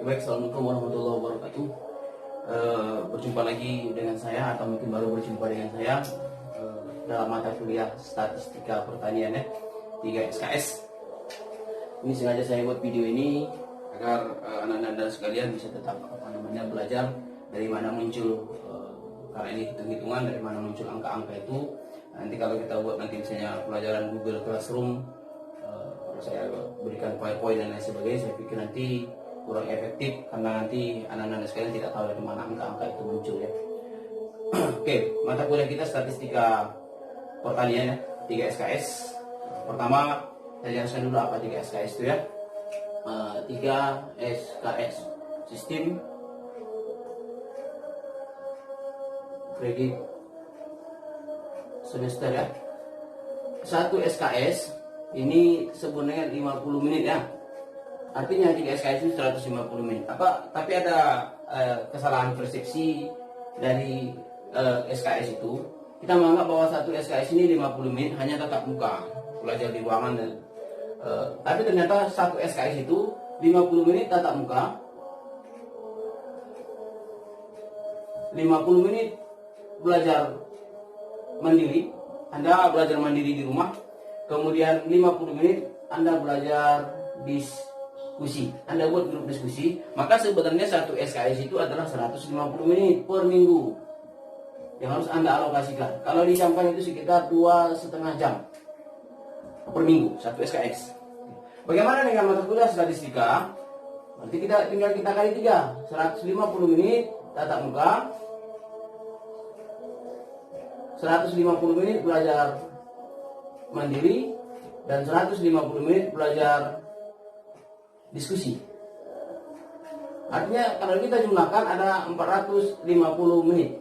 Baik, assalamualaikum warahmatullahi wabarakatuh. Berjumpa lagi dengan saya, atau mungkin baru berjumpa dengan saya dalam mata kuliah Statistika Pertanian ya, 3 SKS. Ini sengaja saya buat video ini agar anak-anak sekalian bisa tetap belajar dari mana muncul, karena ini hitung-hitungan, dari mana muncul angka-angka itu. Nanti kalau kita buat nanti misalnya pelajaran Google Classroom, saya berikan PowerPoint dan lain sebagainya, saya pikir nanti kurang efektif karena nanti anak-anak sekalian tidak tahu dari mana angka-angka itu muncul ya. Oke, mata kuliah kita Statistika Pertanian ya, 3 SKS. Pertama, saya jelaskan dulu apa 3 SKS itu ya. 3 SKS, Sistem Kredit Semester ya. 1 SKS ini sebenarnya 50 menit ya. Artinya 3 SKS itu 150 menit. Tapi ada kesalahan persepsi dari SKS itu. Kita menganggap bahwa 1 SKS ini 50 menit hanya tatap muka, belajar di ruangan dan tapi ternyata 1 SKS itu 50 menit tatap muka, 50 menit belajar mandiri. Anda belajar mandiri di rumah. Kemudian 50 menit Anda belajar diskusi. Anda buat grup diskusi. Maka sebenarnya 1 SKS itu adalah 150 menit per minggu yang harus Anda alokasikan. Kalau dicampur itu sekitar 2,5 jam per minggu 1 SKS. Bagaimana dengan mata kuliah statistika? Nanti tinggal kita kali 3, 150 menit tatap muka, 150 menit belajar mandiri, dan 150 menit belajar diskusi. Artinya kalau kita jumlahkan ada 450 menit.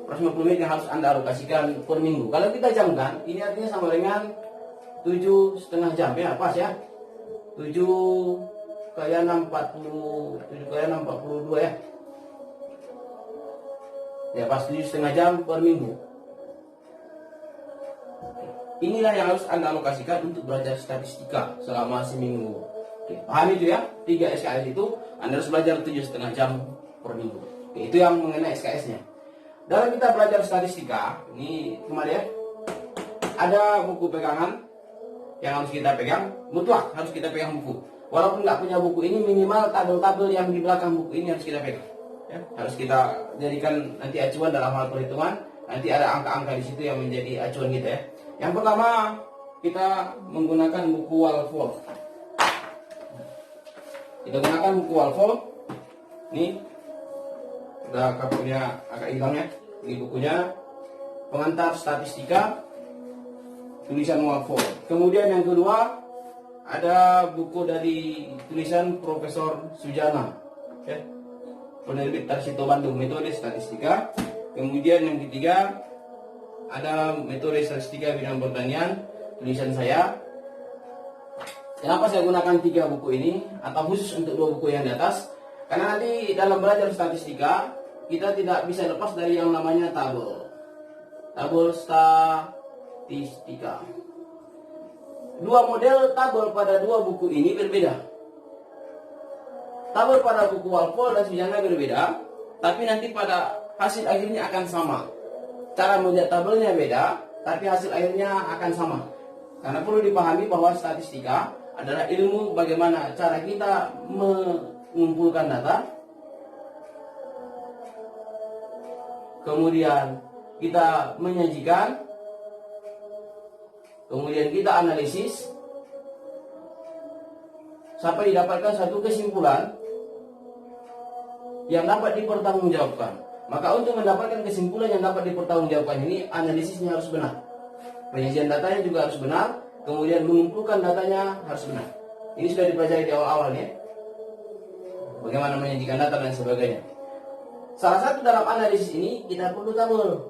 450 menit yang harus Anda alokasikan per minggu. Kalau kita jamkan, ini artinya sama dengan 7,5 jam ya, pas ya. 7 kali 6 40, 7 kali 6 42 ya. Ya, pas 7,5 jam per minggu. Inilah yang harus Anda alokasikan untuk belajar statistika selama seminggu. Oke, paham itu ya? 3 SKS itu Anda harus belajar 7,5 jam per minggu. Oke, itu yang mengenai SKS-nya. Dalam kita belajar statistika, ini kemarin ya, ada buku pegangan yang harus kita pegang, mutlak harus kita pegang buku. Walaupun nggak punya buku ini, minimal tabel-tabel yang di belakang buku ini harus kita pegang. Ya, harus kita jadikan nanti acuan dalam hal perhitungan. Nanti ada angka-angka di situ yang menjadi acuan kita ya. Yang pertama, kita menggunakan buku Walford. Kita gunakan buku Walford. Ini udah covernya agak hilang ya. Ini bukunya Pengantar Statistika, tulisan Walford. Kemudian yang kedua, ada buku dari tulisan Profesor Sujana ya, penerbit Tarsito Bandung, Metode Statistika. Kemudian yang ketiga, ada Metode Statistika Bidang Pertanian, tulisan saya. Kenapa saya gunakan 3 buku ini atau khusus untuk 2 buku yang di atas? Karena nanti dalam belajar statistika kita tidak bisa lepas dari yang namanya tabel statistika. 2 model tabel pada 2 buku ini berbeda. Tabel pada buku Walford dan Sujana berbeda, tapi nanti pada hasil akhirnya akan sama. Cara melihat tabelnya beda, tapi hasil akhirnya akan sama. Karena perlu dipahami bahwa statistika adalah ilmu bagaimana cara kita mengumpulkan data, kemudian kita menyajikan, kemudian kita analisis, sampai didapatkan satu kesimpulan yang dapat dipertanggungjawabkan. Maka untuk mendapatkan kesimpulan yang dapat dipertanggungjawabkan ini, analisisnya harus benar, penyajian datanya juga harus benar, kemudian mengumpulkan datanya harus benar. Ini sudah dipelajari di awal-awal ya, bagaimana menyajikan data dan sebagainya. Salah satu dalam analisis ini kita perlu tabel.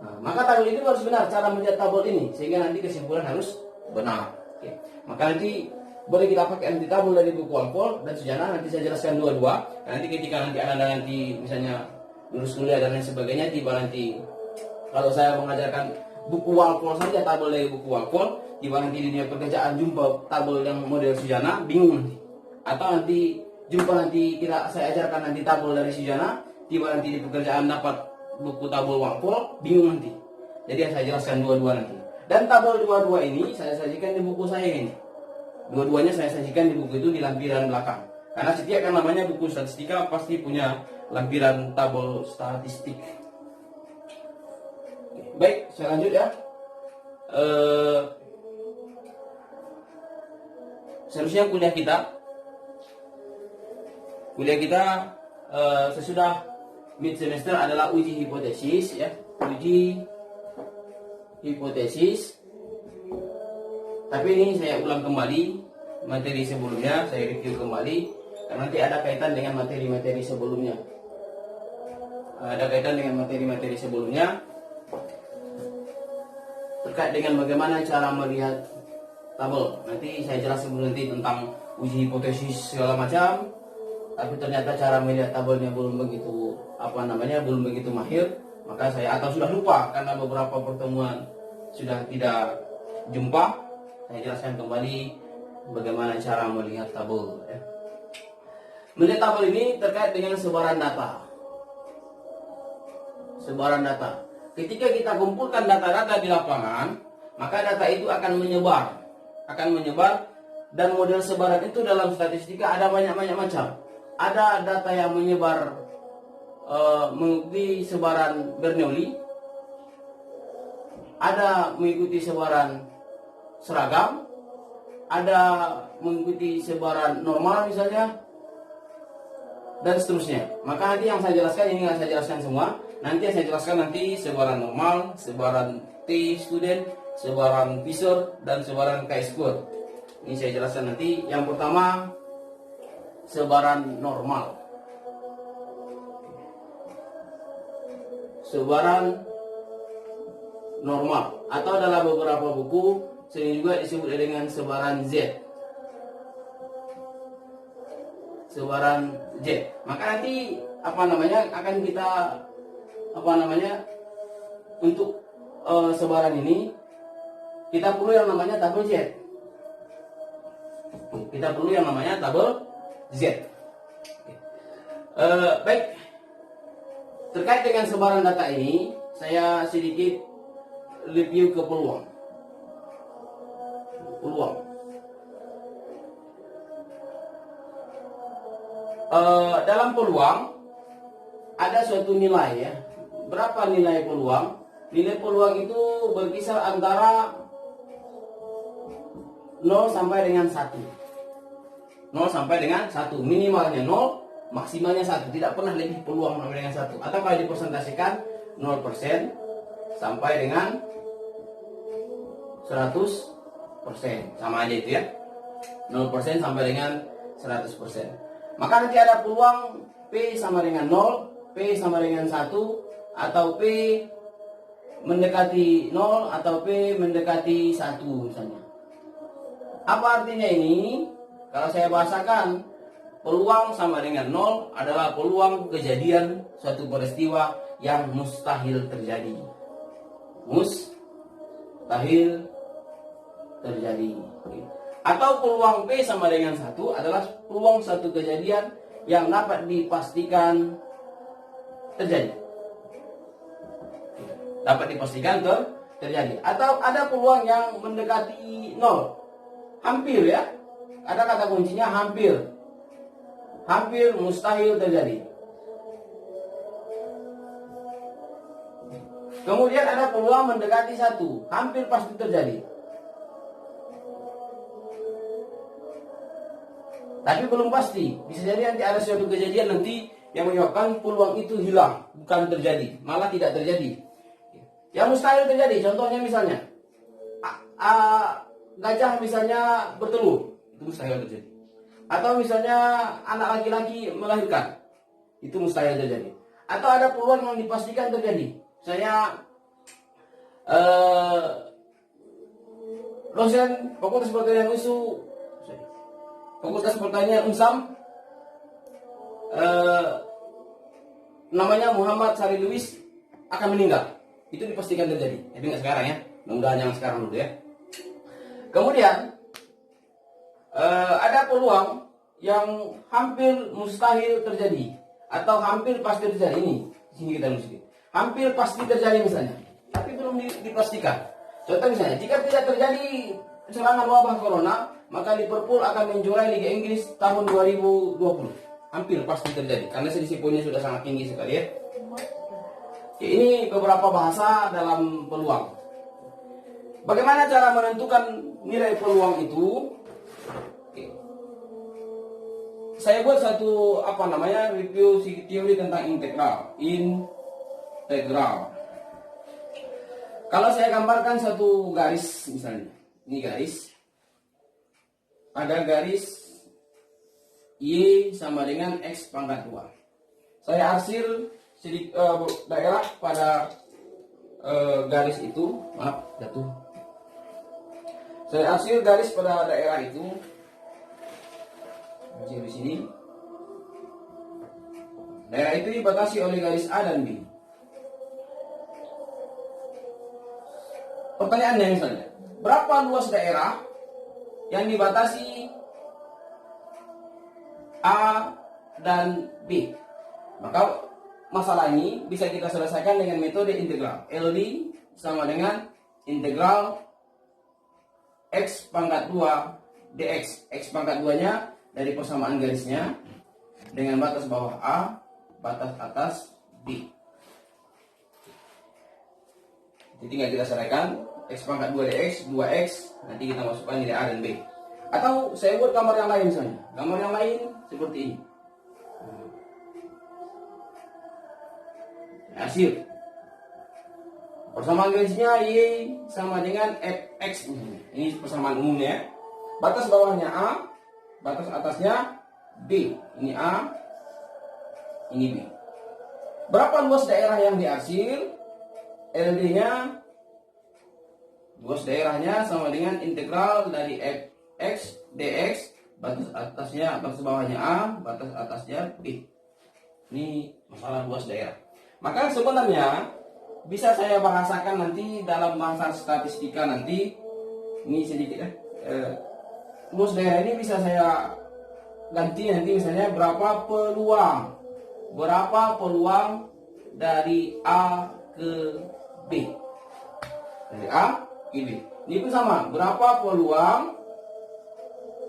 Nah, maka tabel itu harus benar, cara melihat tabel ini, sehingga nanti kesimpulan harus benar. Oke. Maka nanti boleh kita pakai anti tabel dari buku Walford dan Sujana. Nanti saya jelaskan dua-dua. Nanti ketika nanti anak-anak nanti misalnya lulus kuliah dan lain sebagainya, tiba nanti kalau saya mengajarkan buku Walpole saja, tabel dari buku Walpole, tiba nanti di dunia pekerjaan jumpa tabel yang model Sujana, bingung nanti. Atau nanti jumpa nanti saya ajarkan nanti tabel dari Sujana, tiba nanti di pekerjaan dapat buku tabel Walpole, bingung nanti. Jadi saya jelaskan dua-dua nanti. Dan tabel dua-dua ini saya sajikan di buku saya ini. Dua-duanya saya sajikan di buku itu di lampiran belakang. Karena setiap yang namanya buku statistika pasti punya lampiran tabel statistik. Baik, saya lanjut ya. Seharusnya kuliah kita sesudah mid semester adalah uji hipotesis ya, uji hipotesis. Tapi ini saya ulang kembali materi sebelumnya, saya review kembali karena nanti ada kaitan dengan materi-materi sebelumnya. Terkait dengan bagaimana cara melihat tabel. Nanti saya jelaskan nanti tentang uji hipotesis segala macam. Tapi ternyata cara melihat tabelnya belum begitu mahir, maka saya atau sudah lupa karena beberapa pertemuan sudah tidak jumpa. Saya jelaskan kembali bagaimana cara melihat tabel ya. Melihat tabel ini terkait dengan sebaran data. Ketika kita kumpulkan data-data di lapangan, maka data itu akan menyebar. Dan model sebaran itu dalam statistika ada banyak macam. Ada data yang menyebar mengikuti sebaran Bernoulli, ada mengikuti sebaran seragam, ada mengikuti sebaran normal misalnya, dan seterusnya. Maka nanti yang saya jelaskan ini nggak saya jelaskan semua. Nanti yang saya jelaskan nanti sebaran normal, sebaran T-student, sebaran Fisher, dan sebaran Chi-square. Ini saya jelaskan nanti. Yang pertama, sebaran normal. Sebaran normal atau dalam beberapa buku sering juga disebut dengan sebaran Z. Sebaran Z. Maka nanti akan kita untuk sebaran ini kita perlu yang namanya tabel Z. Baik. Terkait dengan sebaran data ini, saya sedikit review ke peluang. Dalam peluang ada suatu nilai ya. Berapa nilai peluang? Nilai peluang itu berkisar antara 0 sampai dengan 1. 0 sampai dengan 1. Minimalnya 0, maksimalnya 1. Tidak pernah lebih peluang sampai dengan 1. Atau kalau dipersentasikan 0% sampai dengan 100%. Sama aja itu ya. 0% sampai dengan 100%. Maka nanti ada peluang P sama dengan 0, P sama dengan 1, atau P mendekati 0 atau P mendekati 1 misalnya. Apa artinya ini? Kalau saya bahasakan, peluang sama dengan 0 adalah peluang kejadian suatu peristiwa yang mustahil terjadi. Atau peluang P sama dengan 1 adalah peluang satu kejadian yang dapat dipastikan terjadi. Atau ada peluang yang mendekati 0. Hampir ya. Ada kata kuncinya hampir. Hampir mustahil terjadi. Kemudian ada peluang mendekati 1. Hampir pasti terjadi. Tapi belum pasti. Bisa jadi nanti ada suatu kejadian nanti yang menyebabkan peluang itu hilang, bukan terjadi, malah tidak terjadi. Yang mustahil terjadi, contohnya misalnya gajah misalnya bertelur, itu mustahil terjadi. Atau misalnya anak laki-laki melahirkan, itu mustahil terjadi. Atau ada peluang yang dipastikan terjadi. Saya dosen Fakultas Pertanian Fakultas Pertanian UNSAM, namanya Muhammad Sari Lubis, akan meninggal. Itu dipastikan terjadi. Tapi nggak sekarang ya. Mudah-mudahan yang sekarang dulu ya. Kemudian ada peluang yang hampir mustahil terjadi atau hampir pasti terjadi. Ini di sini kita mesti hampir pasti terjadi misalnya, tapi belum dipastikan. Contoh misalnya, jika tidak terjadi serangan wabah corona, maka Liverpool akan menjuarai Liga Inggris tahun 2020. Hampir pasti terjadi karena selisih poinnya sudah sangat tinggi sekali ya. Ya, ini beberapa bahasa dalam peluang. Bagaimana cara menentukan nilai peluang itu? Oke. Saya buat satu review teori tentang integral. Kalau saya gambarkan satu garis misalnya, ini garis, ada garis Y sama dengan X pangkat 2. Saya arsir daerah pada garis itu, maaf jatuh. Saya arsir garis pada daerah itu, di sini. Daerah itu dibatasi oleh garis A dan B. Pertanyaannya misalnya, berapa luas daerah yang dibatasi A dan B? Maka masalah ini bisa kita selesaikan dengan metode integral. LD sama dengan integral X pangkat 2 dx. X pangkat 2 nya dari persamaan garisnya dengan batas bawah A, batas atas B. Jadi tinggal kita selesaikan X pangkat 2 dx, 2x, nanti kita masukkan nilai A dan B. Atau saya buat gambar yang lain misalnya. Gambar yang lain seperti ini. Hasil persamaan garisnya Y sama dengan Fx. Ini persamaan umumnya. Batas bawahnya A, batas atasnya B. Ini A, ini B. Berapa luas daerah yang diarsir? LD-nya, luas daerahnya sama dengan integral dari Fx dx, batas atasnya, batas bawahnya A, batas atasnya B. Ini masalah luas daerah. Maka sebenarnya bisa saya bahasakan nanti dalam bahasa statistika nanti. Ini sedikit luas daerah ini bisa saya ganti nanti misalnya berapa peluang dari A ke B. Dari A ke B. Ini pun sama, berapa peluang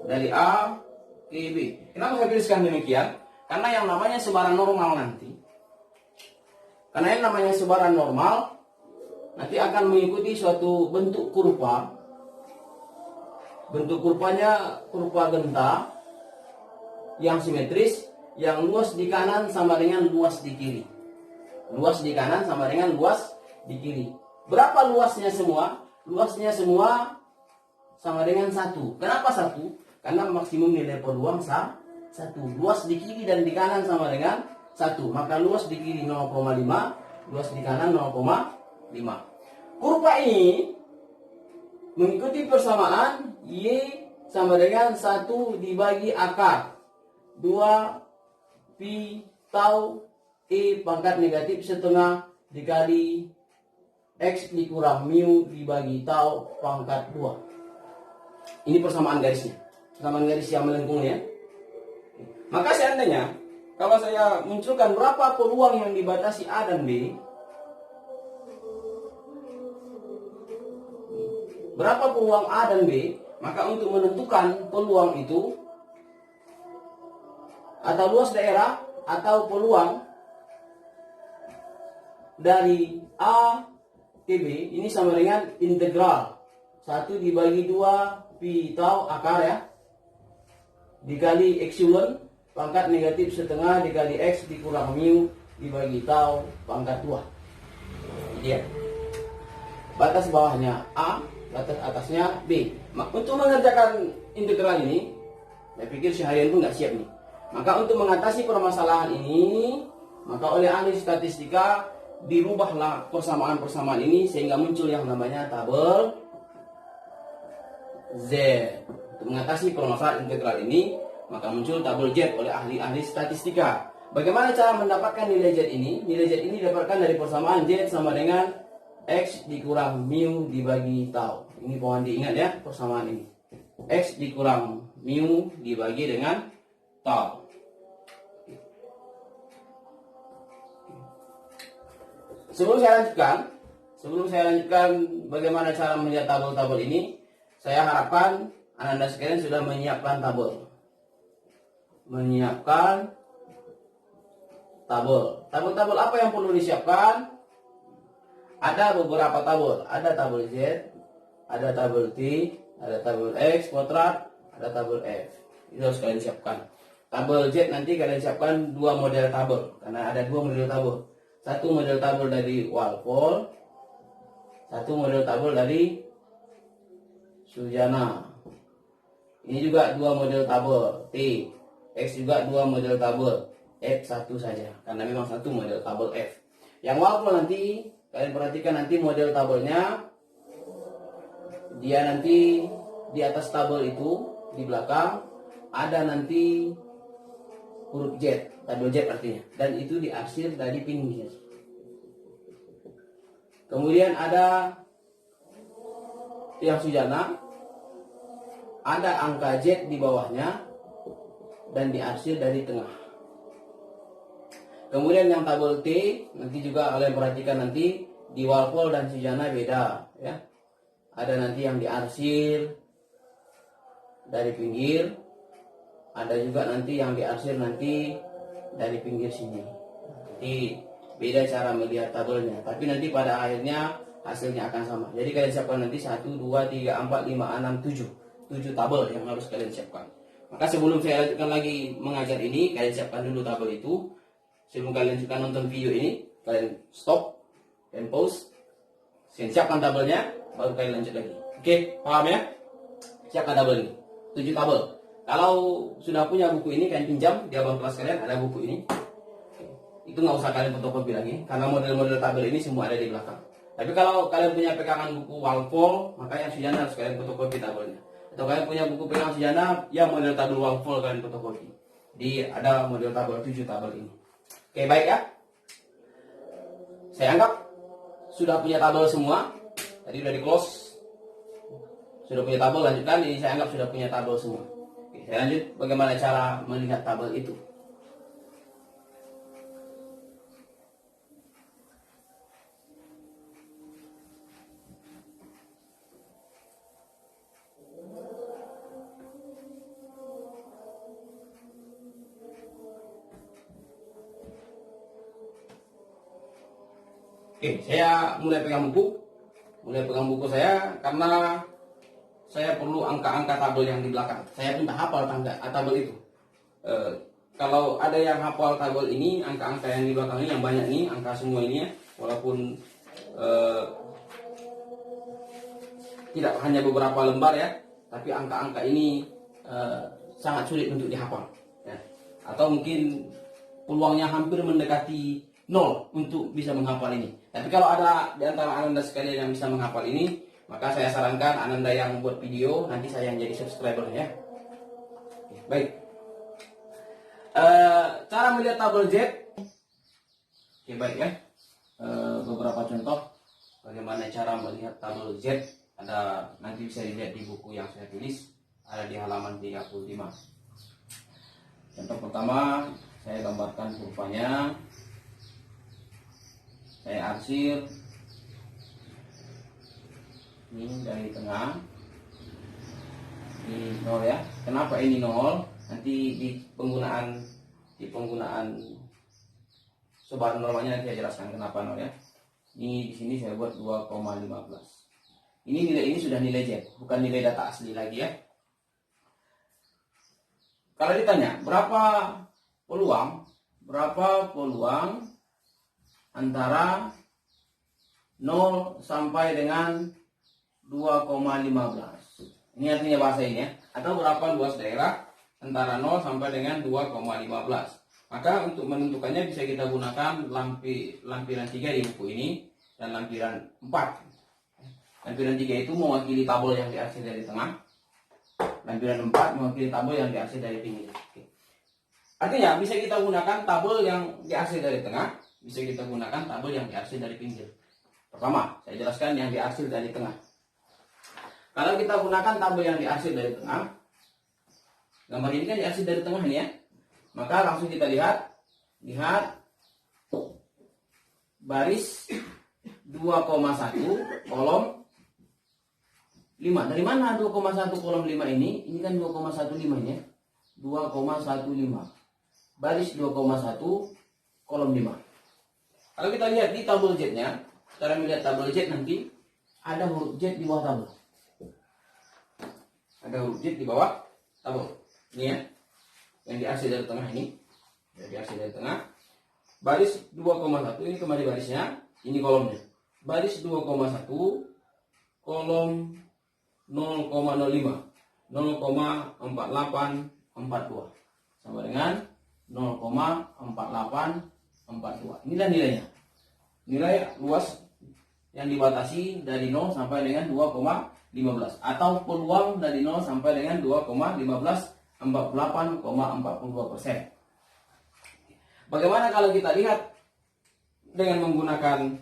dari A ke B. Kenapa saya tuliskan demikian? Karena yang namanya sebaran normal nanti. Karena yang namanya sebaran normal nanti akan mengikuti suatu bentuk kurva. Bentuk kurvanya kurva genta yang simetris, yang luas di kanan sama dengan luas di kiri. Luas di kanan sama dengan luas di kiri. Berapa luasnya semua? Luasnya semua sama dengan 1. Kenapa 1? Karena maksimum nilai peluang 1. Luas di kiri dan di kanan sama dengan 1. Maka luas di kiri 0,5, luas di kanan 0,5. Kurva ini mengikuti persamaan Y sama dengan 1 dibagi akar 2 pi tau E pangkat negatif setengah dikali X dikurang mu dibagi tau pangkat 2. Ini persamaan garisnya. Persamaan garis yang melengkung ya. Maka seandainya kalau saya munculkan berapa peluang yang dibatasi A dan B, berapa peluang A dan B, maka untuk menentukan peluang itu atau luas daerah atau peluang dari A ke B ini sama dengan integral 1 dibagi 2 pi tau akar ya dikali epsilon pangkat negatif setengah dikali X dikurang mu dibagi tau pangkat 2. Jadi ya, batas bawahnya A, batas atasnya B. Untuk mengerjakan integral ini, saya pikir seharian pun nggak siap nih. Maka untuk mengatasi permasalahan ini, maka oleh ahli statistika dirubahlah persamaan-persamaan ini sehingga muncul yang namanya tabel Z. Untuk mengatasi permasalahan integral ini, maka muncul tabel Z oleh ahli-ahli statistika. Bagaimana cara mendapatkan nilai Z ini? Nilai Z ini didapatkan dari persamaan Z sama dengan X dikurang mu dibagi tau. Ini mohon diingat ya persamaan ini. X dikurang mu dibagi dengan tau. Sebelum saya lanjutkan bagaimana cara melihat tabel-tabel ini, saya harapkan Anda sekalian sudah menyiapkan tabel. Tabel apa yang perlu disiapkan? Ada beberapa tabel. Ada tabel Z, ada tabel T, ada tabel X kuadrat, ada tabel F. Itu harus kalian siapkan. Tabel Z nanti kalian siapkan dua model tabel, karena ada dua model tabel. Satu model tabel dari Walpole, satu model tabel dari Sujana. Ini juga dua model tabel T. X juga dua model tabel. F satu saja, karena memang satu model tabel F. Yang Walpole nanti kalian perhatikan nanti model tabelnya, dia nanti di atas tabel itu di belakang ada nanti huruf Z, tabel Z artinya, dan itu diarsir dari pinggir. Kemudian ada yang Sujana, ada angka Z di bawahnya dan diarsir dari tengah. Kemudian yang tabel T nanti juga kalian perhatikan nanti di Walpole dan Sujana beda ya. Ada nanti yang diarsir dari pinggir, ada juga nanti yang diarsir nanti dari pinggir sini. Jadi beda cara melihat tabelnya, tapi nanti pada akhirnya hasilnya akan sama. Jadi kalian siapkan nanti 1, 2, 3, 4, 5, 6, 7 tabel yang harus kalian siapkan. Maka sebelum saya lanjutkan lagi mengajar ini, kalian siapkan dulu tabel itu. Sebelum kalian lanjutkan nonton video ini, kalian stop dan pause, siapkan tabelnya, baru kalian lanjut lagi. Oke, paham ya? Siapkan tabel ini, 7 tabel. Kalau sudah punya buku ini, kalian pinjam di abang kelas kalian, ada buku ini. Itu nggak usah kalian fotokopi lagi, karena model-model tabel ini semua ada di belakang. Tapi kalau kalian punya pegangan buku Walpole, maka yang Sujana harus kalian fotokopi tabelnya. Atau kalian punya buku pegangan Sujana, yang model tabel Walpole kalian fotokopi. Ada model tabel 7 tabel ini. Oke, baik ya. Saya anggap sudah punya tabel semua. Tadi udah di close. Sudah punya tabel, lanjutkan. Ini saya anggap sudah punya tabel semua. Oke, saya lanjut bagaimana cara melihat tabel itu. Oke, saya mulai pegang buku saya karena saya perlu angka-angka tabel yang di belakang. Saya pun tak hafal tabel itu. Kalau ada yang hafal tabel ini, angka-angka yang di belakang ini yang banyak nih, angka semua ini ya, walaupun tidak hanya beberapa lembar ya, tapi angka-angka ini sangat sulit untuk dihafal. Ya. Atau mungkin peluangnya hampir mendekati 0 untuk bisa menghafal ini. Tapi kalau ada di antara Anda sekalian yang bisa menghafal ini, maka saya sarankan Anda yang membuat video, nanti saya yang jadi subscriber ya. Baik. Cara melihat tabel Z. Oke, baik ya. Beberapa contoh bagaimana cara melihat tabel Z. Ada nanti bisa dilihat di buku yang saya tulis, ada di halaman 35. Contoh pertama, saya gambarkan kurvanya. Saya arsir ini dari tengah, ini 0 ya. Kenapa ini 0? Nanti di penggunaan sebaran normalnya nanti saya jelaskan kenapa 0 ya. Ini di sini saya buat 2,15. Ini nilai ini sudah nilai Z, bukan nilai data asli lagi ya. Kalau ditanya berapa peluang antara 0 sampai dengan 2,15. Ini artinya bahasa ini ya. Atau berapa luas daerah antara 0 sampai dengan 2,15. Maka untuk menentukannya bisa kita gunakan lampiran 3 di buku ini dan lampiran 4. Lampiran 3 itu mewakili tabel yang diarsir dari tengah. Lampiran 4 mewakili tabel yang diarsir dari pinggir. Artinya bisa kita gunakan tabel yang diarsir dari tengah, bisa kita gunakan tabel yang diarsir dari pinggir. Pertama, saya jelaskan yang diarsir dari tengah. Kalau kita gunakan tabel yang diarsir dari tengah, gambar ini kan diarsir dari tengah ini ya. Maka langsung kita lihat baris 2,1 kolom 5. Dari mana 2,1 kolom 5 ini? Ini kan 2,15 ya. 2,15. Baris 2,1 kolom 5. Kalau kita lihat di tabel Z-nya, cara melihat tabel Z nanti ada huruf Z di bawah tabel. Ada huruf Z di bawah tabel. Ini ya. Yang diarsir dari tengah ini. Yang diarsir dari tengah. Baris 2,1 ini kembali barisnya, ini kolomnya. Baris 2,1 kolom 0,05. 0,4842 sama dengan 0,4842. Inilah nilainya. Nilai luas yang dibatasi dari 0 sampai dengan 2,15 atau peluang dari 0 sampai dengan 2,15 48,42%. Bagaimana kalau kita lihat dengan menggunakan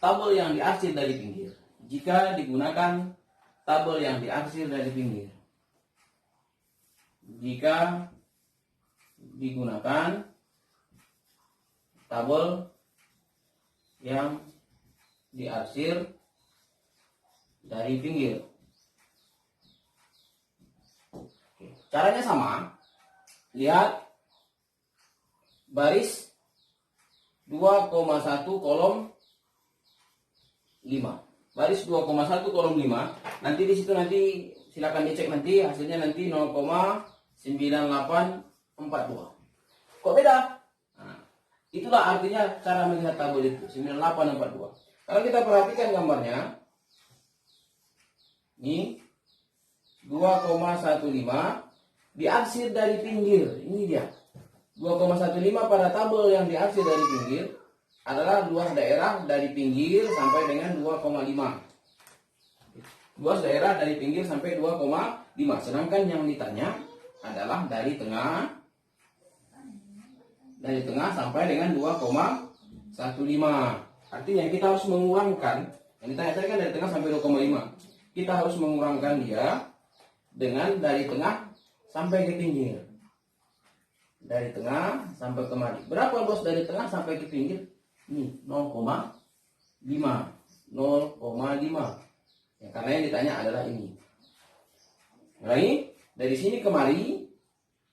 tabel yang diarsir dari pinggir? Jika digunakan tabel yang diarsir dari pinggir, jika digunakan tabel yang diarsir dari pinggir, caranya sama. Lihat baris 2,1 kolom 5. Baris 2,1 kolom 5. Nanti di situ nanti silakan dicek nanti hasilnya nanti 0,9842. Kok beda? Nah, itulah artinya cara melihat tabel itu 9842. Kalau kita perhatikan gambarnya, ini 2,15 diarsir dari pinggir. Ini dia. 2,15 pada tabel yang diarsir dari pinggir adalah luas daerah dari pinggir sampai dengan 2,5. Luas daerah dari pinggir sampai 2,5. Sedangkan yang ditanya adalah dari tengah sampai dengan 2,15. Artinya kita harus mengurangkan, yang ditanya tadi kan dari tengah sampai 2,5. Kita harus mengurangkan dia dengan dari tengah sampai ke pinggir. Dari tengah sampai kemari. Berapa luas dari tengah sampai ke pinggir? Ini 0,5. 0,5. Ya, karena yang ditanya adalah ini. Ulangi, dari sini kemari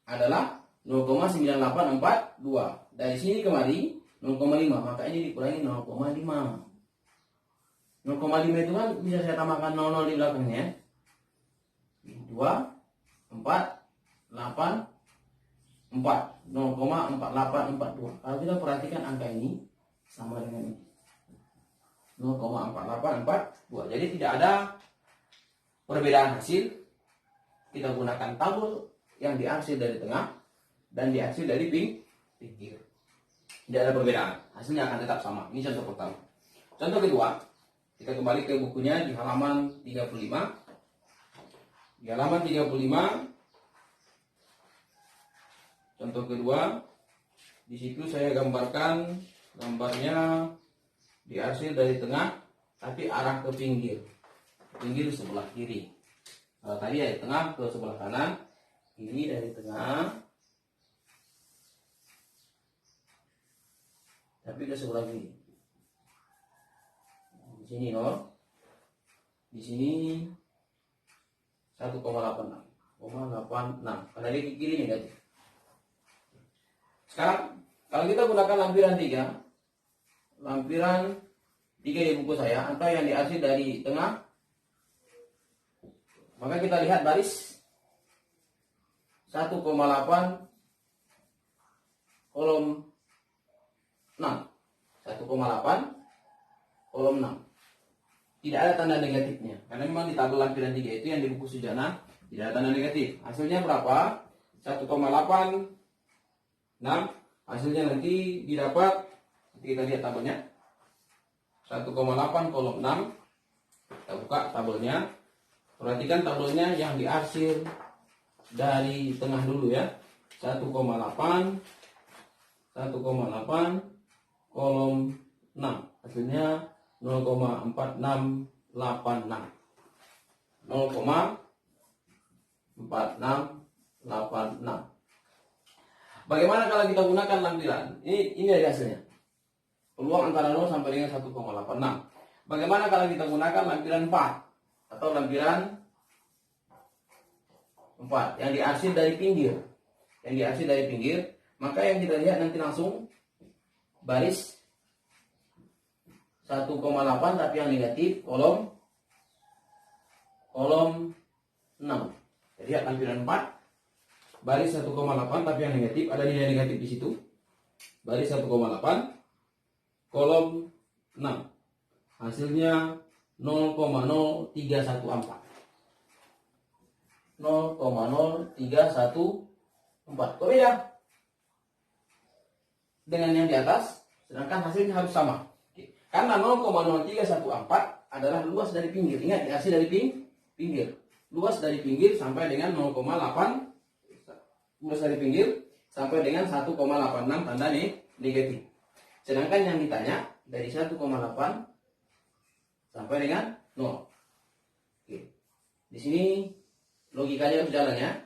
adalah 0,9842. Dari sini kemari 0,5. Maka ini dikurangi 0,5. 0,5 itu kan bisa saya tambahkan 00 di belakangnya. 2, 4, 8, 4, 0,4842. Kalau kita perhatikan angka ini sama dengan ini, 0,4842. Jadi tidak ada perbedaan hasil. Kita gunakan tabel yang diarsir dari tengah dan diarsir dari pinggir. Tidak ada perbedaan. Hasilnya akan tetap sama. Ini contoh pertama. Contoh kedua, kita kembali ke bukunya di halaman 35. Di halaman 35, contoh kedua, di situ saya gambarkan gambarnya diarsir dari tengah, tapi arah ke pinggir. Pinggir sebelah kiri. Kalau tadi dari tengah ke sebelah kanan, ini dari tengah, tapi ke sebelah kiri. Di sini 0, di sini 1,86, karena dia ke kiri negatif. Sekarang kalau kita gunakan lampiran 3 di buku saya atau yang diarsir dari tengah, maka kita lihat baris 1,8 kolom 6. 1,8 kolom 6. Tidak ada tanda negatifnya, karena memang di tabel lampiran 3 itu yang di buku Sujana tidak ada tanda negatif. Hasilnya berapa? 1,86. Hasilnya nanti didapat, nanti kita lihat tabelnya, 1,8 kolom 6. Kita buka tabelnya. Perhatikan tabelnya yang diarsir dari tengah dulu ya. 1,8 kolom 6. Hasilnya 0,4686. 0,4686. Bagaimana kalau kita gunakan lampiran? Ini dari hasilnya. Peluang antara 0 sampai dengan 1,86. Bagaimana kalau kita gunakan lampiran 4 atau lampiran 4 yang diarsir dari pinggir? Yang diarsir dari pinggir, maka yang kita lihat nanti langsung baris 1,8 tapi yang negatif kolom 6. Lihat lampiran 4 baris 1,8 tapi yang negatif, ada nilai negatif di situ. Baris 1,8 kolom 6. Hasilnya 0,0314. 0,0314. Kok beda dengan yang di atas? Sedangkan hasilnya harus sama. Karena 0,0314 adalah luas dari pinggir. Ingat, hasil dari pinggir. Luas dari pinggir sampai dengan 0,8. Luas dari pinggir sampai dengan 1,86 tanda negatif. Sedangkan yang ditanya dari 1,8 sampai dengan 0. Oke. Di sini logikanya harus jalan ya.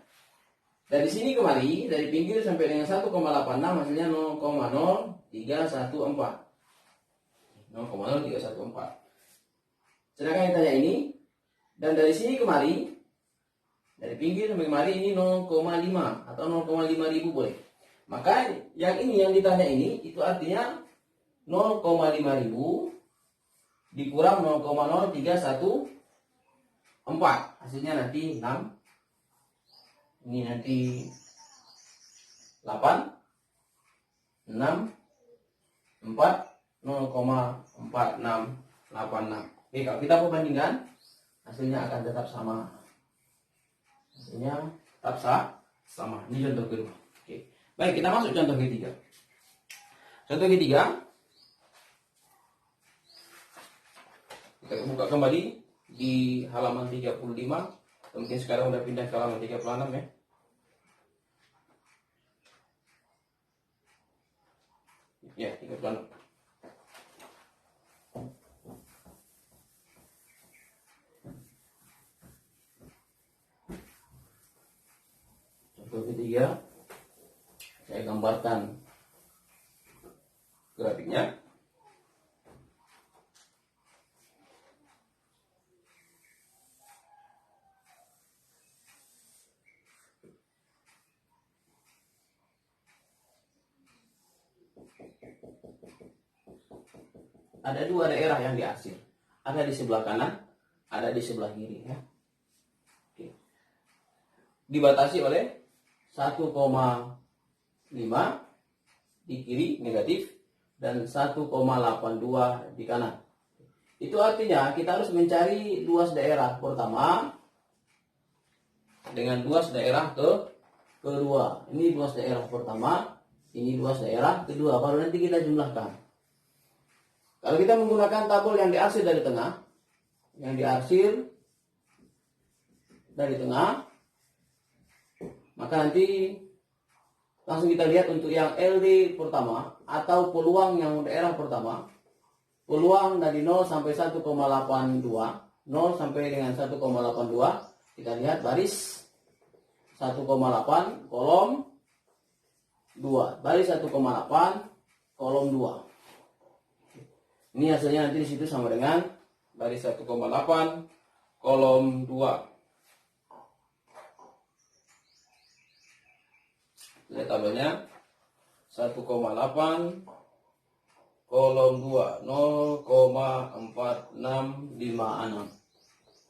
Dari sini kemari, dari pinggir sampai dengan 1,86 hasilnya 0,0314. 0,0314. Sedangkan yang tanya ini, dan dari sini kemari, dari pinggir sampai kemari ini 0,5 atau 0,5 ribu boleh. Maka yang ini yang ditanya ini itu artinya 0,5 ribu dikurang 0,0314. Hasilnya nanti 6. Ini nanti 8 6 4 0,4686. Oke, kalau kita perbandingkan hasilnya akan tetap sama. Hasilnya tetap sama. Ini contoh kedua. Oke. Baik, kita masuk contoh ketiga. Contoh ketiga, kita buka kembali di halaman 35. Mungkin sekarang udah pindah ke halaman 36 ya. Ya, 36. Contoh ketiga, saya gambarkan grafiknya. Ada dua daerah yang diarsir. Ada di sebelah kanan, ada di sebelah kiri ya. Oke. Dibatasi oleh 1,5 di kiri negatif dan 1,82 di kanan. Itu artinya kita harus mencari luas daerah pertama dengan luas daerah kedua. Ini luas daerah pertama, ini luas daerah kedua. Baru nanti kita jumlahkan. Kalau kita menggunakan tabel yang diarsir dari tengah, maka nanti langsung kita lihat untuk yang LD pertama atau peluang yang daerah pertama, peluang dari 0 sampai 1,82, 0 sampai dengan 1,82, kita lihat baris 1,8 kolom 2, baris 1,8 kolom 2. Ini hasilnya nanti di situ sama dengan baris 1,8 kolom 2. Lihat tabelnya 1,8 kolom 2 0,4656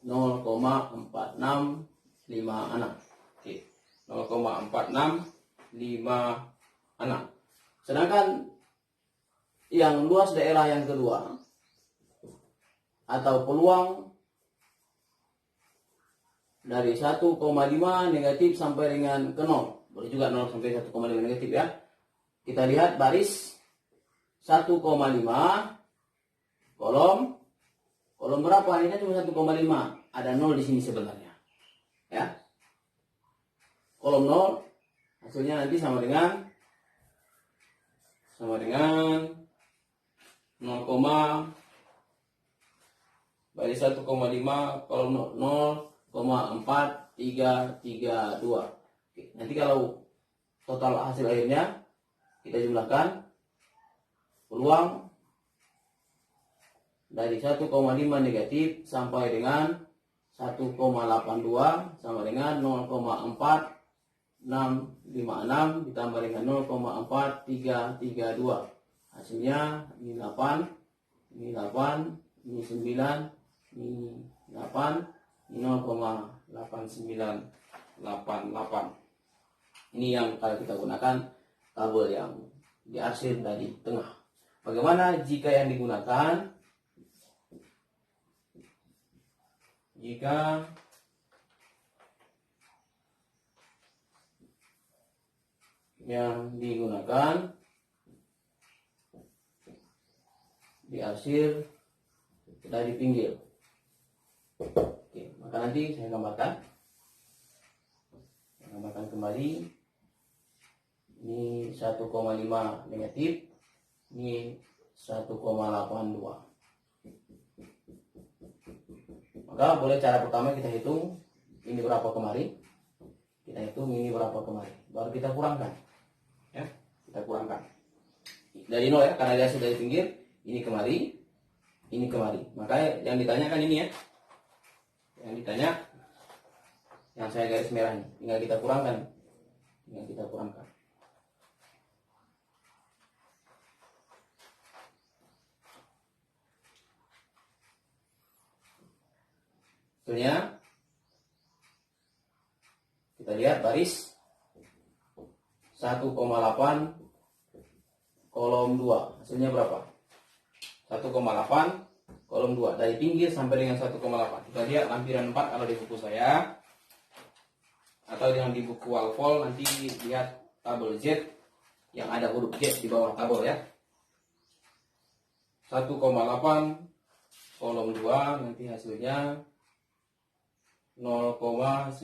0,4656. Oke, 0,4656. Sedangkan yang luas daerah yang kedua atau peluang dari 1,5 negatif sampai dengan ke 0. Boleh juga 0 sampai 1,5 negatif ya. Kita lihat baris 1,5 kolom berapa? Ini cuma 1,5. Ada 0 di sini sebenarnya. Ya. Kolom 0 hasilnya nanti sama dengan 0,0314. bagi 1,5 kolom 0,4332. Oke, nanti kalau total hasil akhirnya kita jumlahkan, peluang dari 1,5 negatif sampai dengan 1,82 sama dengan 0,4656 ditambah dengan 0,4332. Hasilnya ini 8, ini 8, ini 9, ini 8, ini 0,8988. Ini yang kalau kita gunakan tabel yang diarsir dari tengah. Bagaimana jika yang digunakan? Jika yang digunakan diarsir dari pinggir. Oke, maka nanti saya gambarkan kembali. Ini 1,5 negatif, ini 1,82. Maka boleh cara pertama kita hitung ini berapa kemari, kita hitung ini berapa kemari, baru kita kurangkan, ya, kita kurangkan dari 0 ya, karena dia sudah dari pinggir, ini kemari, ini kemari. Maka yang ditanyakan ini ya, yang ditanya, yang saya garis merah ini, tinggal kita kurangkan, Hasilnya kita lihat baris 1,8 kolom 2. Hasilnya berapa? 1,8 kolom 2. Dari pinggir sampai dengan 1,8. Kita lihat lampiran 4 kalau di buku saya. Atau yang di buku Walpol nanti lihat tabel Z yang ada huruf Z di bawah tabel ya. 1,8 kolom 2 nanti hasilnya 0,9656.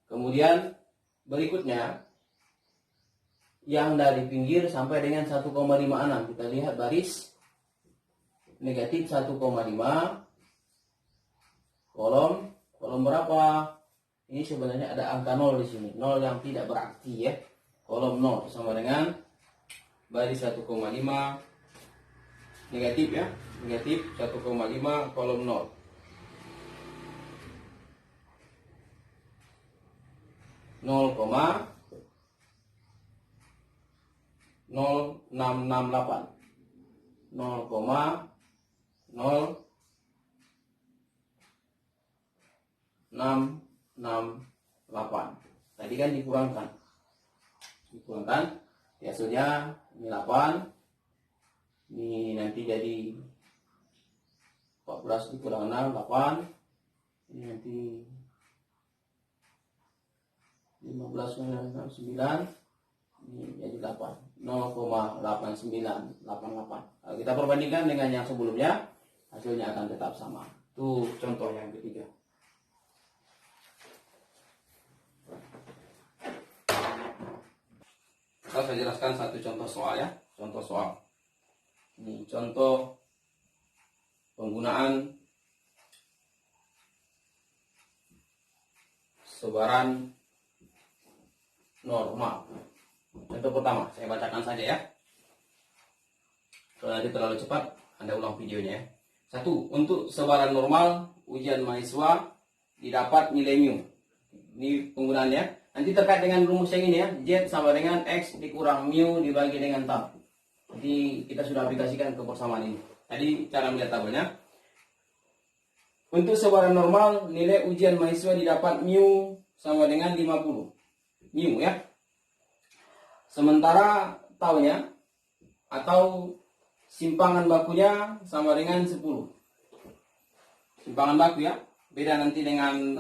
Kemudian berikutnya yang dari pinggir sampai dengan 1,56. Kita lihat baris negatif 1,5 kolom berapa? Ini sebenarnya ada angka 0 di sini, 0 yang tidak berarti ya. Kolom 0 sama dengan baris 1,5 negatif ya, negatif 1,5 kolom 0. 0,0668 0,0668. Tadi kan dikurangkan hasilnya ini 8, ini nanti jadi 14 dikurang 6, 8, ini nanti 15 9, ini jadi 8, 0,8988. Kalau kita perbandingkan dengan yang sebelumnya, hasilnya akan tetap sama. Itu contoh yang ketiga. Saya jelaskan satu contoh soal ya. Contoh soal. Ini contoh penggunaan sebaran normal. Contoh pertama, saya bacakan saja ya. Kalau nanti terlalu cepat, Anda ulang videonya ya. 1. Untuk sebaran normal, ujian mahasiswa didapat nilai mu. Ini penggunaannya. Nanti terkait dengan rumus yang ini ya, Z sama dengan X dikurang mu dibagi dengan tab. Jadi kita sudah aplikasikan ke persamaan ini. Tadi cara melihat tabelnya. Untuk sebaran normal, nilai ujian mahasiswa didapat mu sama dengan 50. Mu ya. Sementara taunya atau simpangan bakunya sama dengan 10. Simpangan baku ya. Beda nanti dengan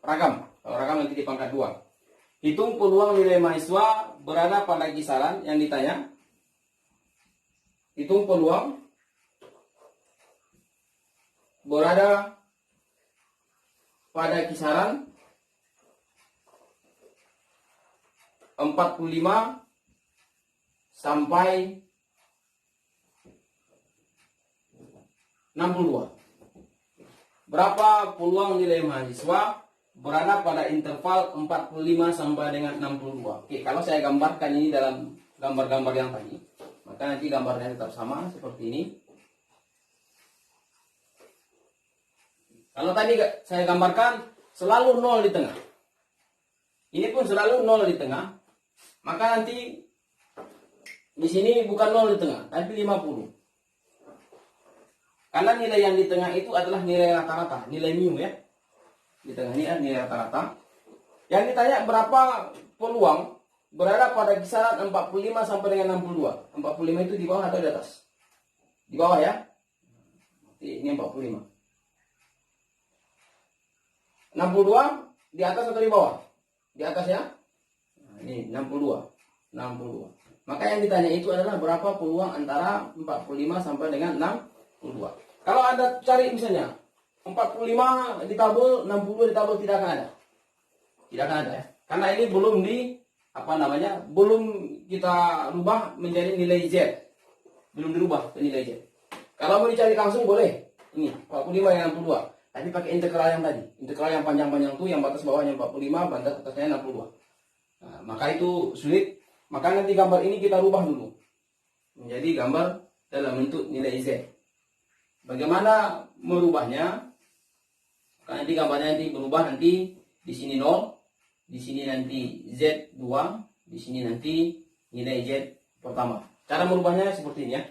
ragam. Kalau ragam nanti dipangkat 2. Hitung peluang nilai mahasiswa berada pada kisaran yang ditanya. Hitung peluang berada pada kisaran 45 sampai 62. Berapa peluang nilai mahasiswa berada pada interval 45 sampai dengan 62? Oke, kalau saya gambarkan ini dalam gambar-gambar yang tadi, maka nanti gambarnya tetap sama seperti ini. Kalau tadi saya gambarkan selalu 0 di tengah, ini pun selalu 0 di tengah, maka nanti di sini bukan 0 di tengah, tapi 50. Karena nilai yang di tengah itu adalah nilai rata-rata, nilai mu ya. Di tengah ini nilai rata-rata. Yang ditanya berapa peluang berada pada kisaran 45 sampai dengan 62. 45 itu di bawah atau di atas? Di bawah ya. Ini 45. 62 di atas atau di bawah? Di atas ya. Nah, ini 62. 62. Maka yang ditanya itu adalah berapa peluang antara 45 sampai dengan 62. Kalau Anda cari misalnya 45 ditabel, 60 ditabel, tidak akan ada. Tidak akan ada ya. Karena ini belum belum kita rubah menjadi nilai Z. Belum dirubah ke nilai Z. Kalau mau dicari langsung boleh. Ini 45 yang 62. Tapi pakai integral yang tadi. Integral yang panjang-panjang itu yang batas bawahnya 45, batas atasnya 62. Nah, maka itu sulit. Maka nanti gambar ini kita rubah dulu menjadi gambar dalam bentuk nilai Z. Bagaimana merubahnya? Karena nanti gambarnya nanti berubah, nanti di sini 0, di sini nanti Z2, di sini nanti nilai Z pertama. Cara merubahnya seperti ini ya.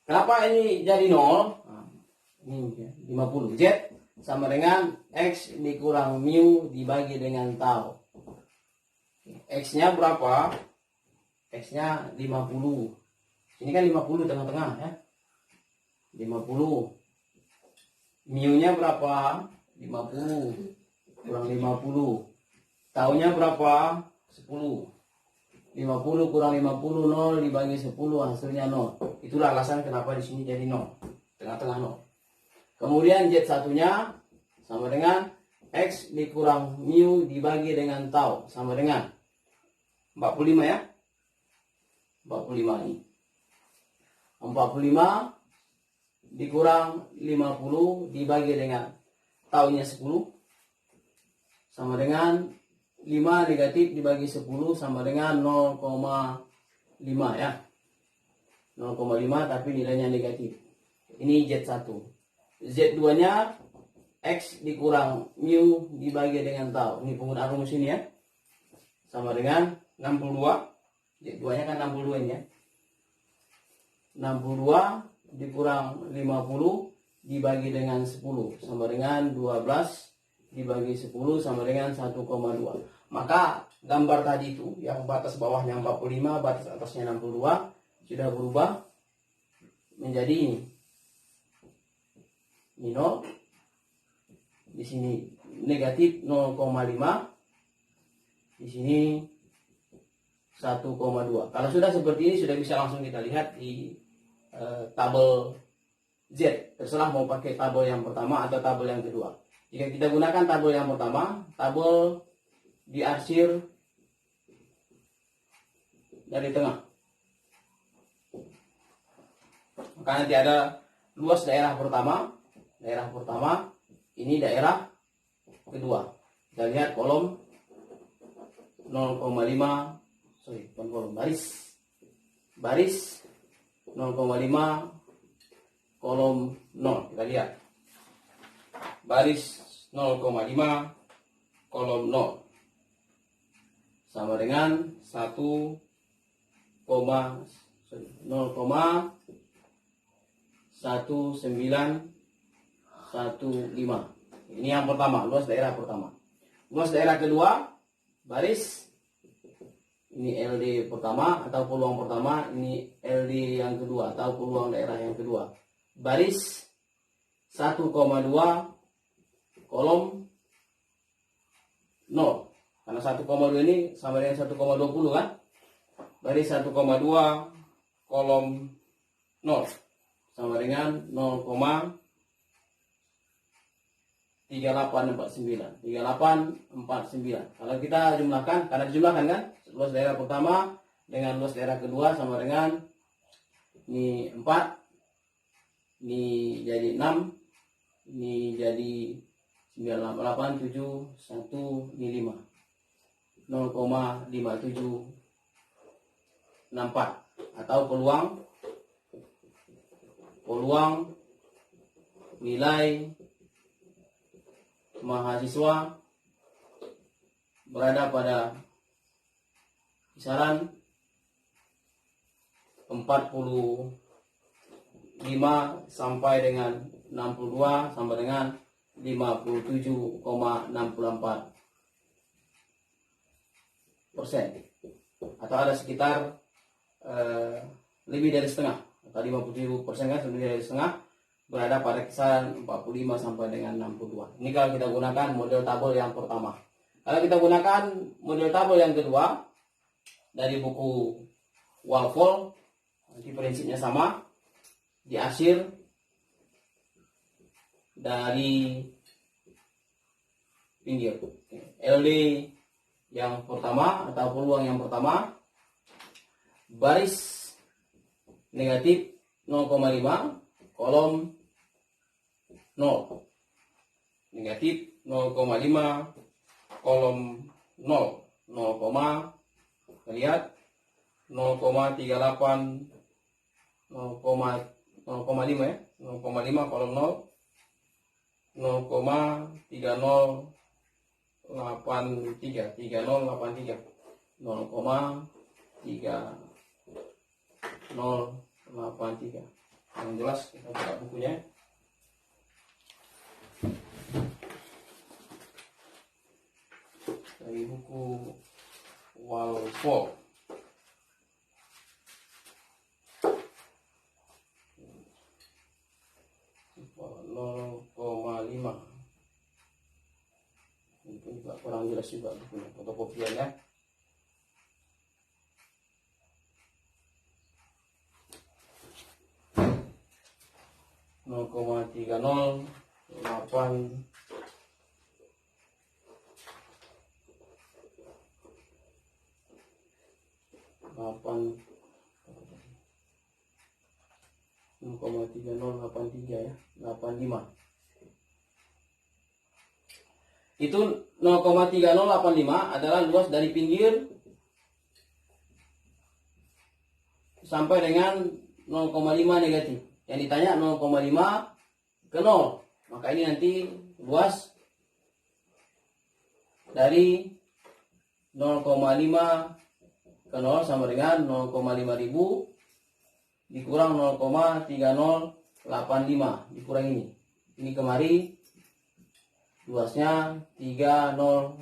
Kenapa ini jadi 0? Nah, ini 50. Z sama dengan X dikurang mu dibagi dengan tau. X-nya berapa? X-nya 50. Ini kan 50 tengah-tengah ya. 50. Mu-nya berapa? 50. Kurang 50. Taunya berapa? 10. 50 kurang 50, 0 dibagi 10, hasilnya 0. Itulah alasan kenapa di sini jadi 0. Tengah-tengah 0. Kemudian Z1-nya sama dengan X dikurang mu dibagi dengan tau. Sama dengan 45 ya. 45 ini. 45 dikurang 50 dibagi dengan taunya 10. Sama dengan 5 negatif dibagi 10 sama dengan 0,5 ya. 0,5 tapi nilainya negatif. Ini Z1. Z2-nya X dikurang mu dibagi dengan tau. Ini penggunaan rumus ini ya. Sama dengan 62. Z2-nya kan 62 ini ya. 62 dikurang 50 dibagi dengan 10 sama dengan 12 dibagi 10 sama dengan 1,2. Maka gambar tadi itu yang batas bawahnya 45, batas atasnya 62 sudah berubah menjadi ini. Ini 0. Di sini negatif 0,5. Di sini 1,2. Kalau sudah seperti ini sudah bisa langsung kita lihat di tabel Z. Terserah mau pakai tabel yang pertama atau tabel yang kedua. Jika kita gunakan tabel yang pertama, tabel diarsir dari tengah. Maka nanti ada luas daerah pertama. Daerah pertama, ini daerah kedua. Kita lihat kolom 0,5, bukan kolom, baris 0,5, kolom 0. Kita lihat. Baris 0,5, kolom 0. Sama dengan 0,1915. Ini yang pertama, luas daerah pertama. Luas daerah kedua, baris ini LD pertama atau peluang pertama, ini LD yang kedua atau peluang daerah yang kedua. Baris 1,2, kolom 0 Karena 1,2 ini sama dengan 1,20 kan. Dari 1,2 kolom 0 sama dengan 0,3849. Kalau kita jumlahkan, karena dijumlahkan kan, luas daerah pertama dengan luas daerah kedua sama dengan ini 4, ini jadi 6, ini jadi 9, 8, 7, 1, ini 5. 0,5764 atau peluang nilai mahasiswa berada pada kisaran 45 sampai dengan 62 sampai dengan 57,64%, atau ada sekitar lebih dari setengah, atau 57% kan, lebih dari setengah berada pada kisaran 45 sampai dengan 62. Ini kalau kita gunakan model tabel yang pertama. Kalau kita gunakan model tabel yang kedua dari buku Walpole, nanti prinsipnya sama, diarsir dari pinggir. LD yang pertama atau peluang yang pertama, baris negatif 0,5 kolom 0, negatif 0,5 kolom 0, 0, lihat 0,38 0,5 ya, 0,5 kolom 0, 0,3083 0,3083. Yang jelas kita buka bukunya. Dari buku Walpole. Mungkin juga kurang jelas juga bukunya, fotokopiannya. Delapan 0,3083 ya, 85. Itu 0,3085 adalah luas dari pinggir sampai dengan 0,5 negatif. Yang ditanya 0,5 ke 0. Maka ini nanti luas dari 0,5 ke 0 sama dengan 0,5000 dikurang 0,3085 dikurang ini. Ini kemari luasnya 3085,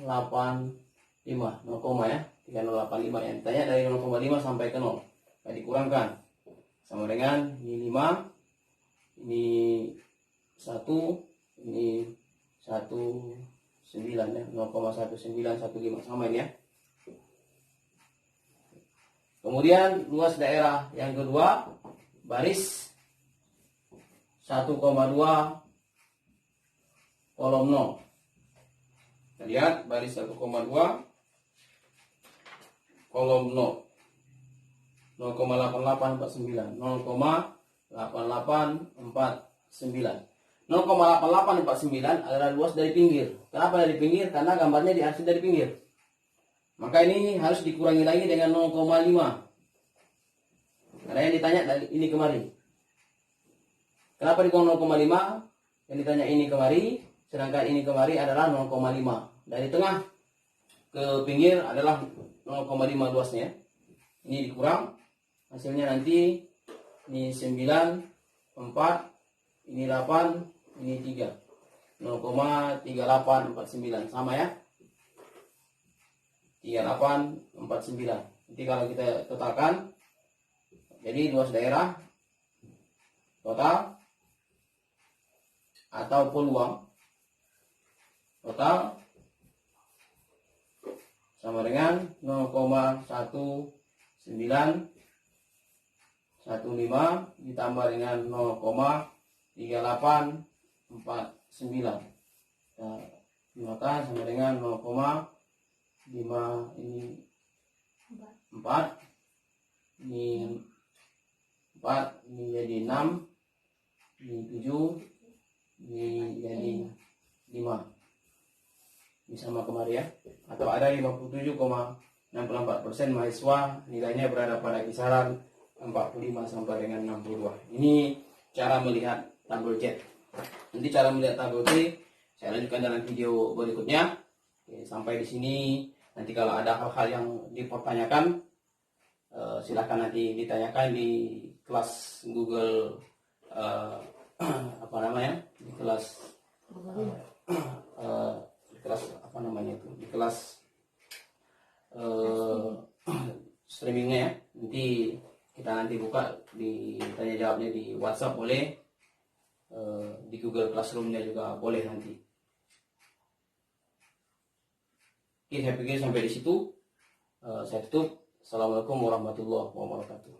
0, ya, 3085. Yang ditanya dari 0,5 sampai ke 0. Nah, dikurangkan sama dengan ini 5, ini 1, ini 19 ya, 0,1915 sama ini ya. Kemudian luas daerah yang kedua, baris 1,2 kolom 0. Kita lihat baris 1,2 kolom 0. 0,8849. 0,8849 adalah luas dari pinggir. Kenapa dari pinggir? Karena gambarnya diarsir dari pinggir. Maka ini harus dikurangi lagi dengan 0,5. Karena yang ditanya dari ini kemari. Kenapa dikurang 0,5? Yang ditanya ini kemari, sedangkan ini kemari adalah 0,5. Dari tengah ke pinggir adalah 0,5 luasnya. Ini dikurang, hasilnya nanti ini 9, 4, ini 8, ini 3. 0,3849 sama ya. 3849. Nanti kalau kita totalkan, jadi luas daerah total atau peluang total sama dengan 0,1915 ditambah dengan 0,3849. Nah, maka sama dengan 0,5 ini 4, ini 4, ini jadi 6, ini 7, ini jadi 5. Ini sama kemarin ya. Atau ada 57,64% mahasiswa nilainya berada pada kisaran 45 sampai dengan 62. Ini cara melihat tabel Z. Nanti cara melihat tabel Z saya lanjutkan dalam video berikutnya. Oke, sampai di sini. Nanti kalau ada hal-hal yang dipertanyakan, silahkan nanti ditanyakan di kelas Google apa namanya? Di kelas di kelas streamingnya ya. Nanti kita nanti buka ditanya jawabnya di WhatsApp boleh, di Google Classroom-nya juga boleh nanti. Oke, saya pikir sampai di situ. Saya tutup. Assalamualaikum warahmatullahi wabarakatuh.